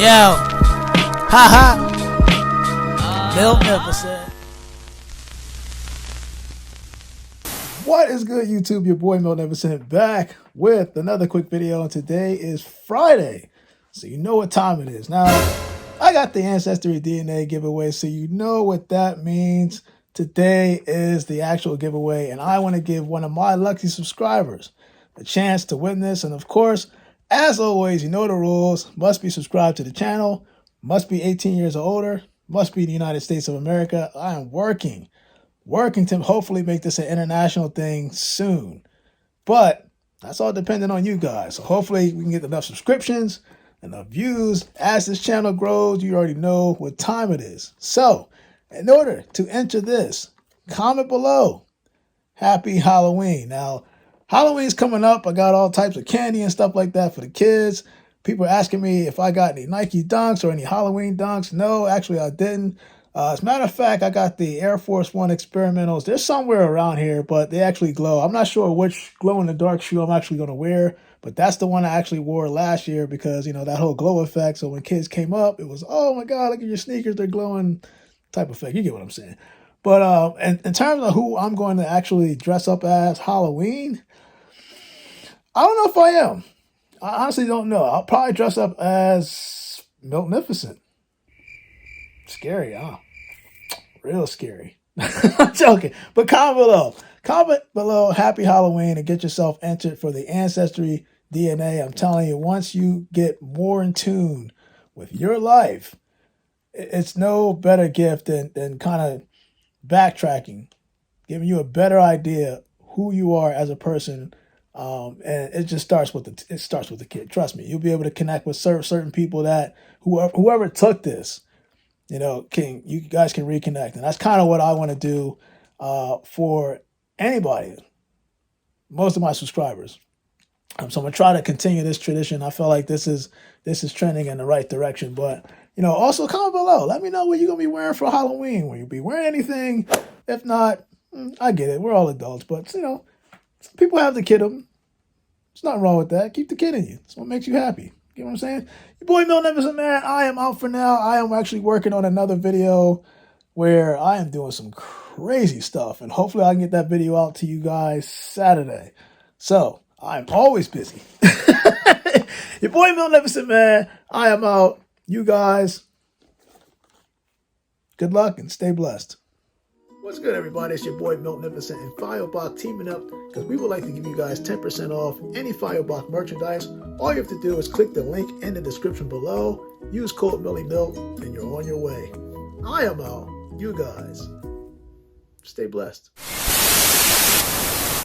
Yo, haha, Miltnificent. What is good, YouTube? Your boy Miltnificent back with another quick video. And today is Friday, so you know what time it is. Now, I got the Ancestry DNA giveaway, so you know what that means. Today is the actual giveaway, and I want to give one of my lucky subscribers a chance to win this. And of course, as always, you know the rules. Must be subscribed to the channel, must be 18 years or older, must be in the United States of America. I am working to hopefully make this an international thing soon. But that's all dependent on you guys. So hopefully we can get enough subscriptions, enough views. As this channel grows, you already know what time it is. So in order to enter this, comment below, Happy Halloween. Now, Halloween's coming up. I got all types of candy and stuff like that for the kids. People are asking me if I got any Nike dunks or any Halloween dunks. No, actually I didn't. As a matter of fact, I got the Air Force One experimentals. They're somewhere around here, but they actually glow. I'm not sure which glow-in-the-dark shoe I'm actually going to wear, but that's the one I actually wore last year because, you know, that whole glow effect. So when kids came up, it was, oh my God, look at your sneakers. They're glowing type effect. You get what I'm saying. But in terms of who I'm going to actually dress up as Halloween, I don't know if I am. I honestly don't know. I'll probably dress up as Miltnificent. Scary, huh? Real scary. I'm joking. But comment below Happy Halloween and get yourself entered for the Ancestry DNA. I'm telling you, once you get more in tune with your life, it's no better gift than kind of backtracking, giving you a better idea who you are as a person. And it just starts with the kid. Trust me, you'll be able to connect with certain people that whoever took this, you know, you guys can reconnect. And that's kind of what I want to do for anybody, most of my subscribers. So I'm going to try to continue this tradition. I feel like this is trending in the right direction. But, you know, also comment below. Let me know what you're going to be wearing for Halloween. Will you be wearing anything? If not, I get it. We're all adults. But, you know, some people have to kid them. There's nothing wrong with that. Keep the kid in you. That's what makes you happy. You know what I'm saying? Your boy Miltnificent, man. I am out for now. I am actually working on another video where I am doing some crazy stuff. And hopefully I can get that video out to you guys Saturday. So I'm always busy. Your boy Miltnificent, man. I am out. You guys, good luck and stay blessed. What's good, everybody? It's your boy Miltnificent and Firebox teaming up because we would like to give you guys 10% off any Firebox merchandise. All you have to do is click the link in the description below, use code MillyMilt, and you're on your way. I am out. You guys, stay blessed.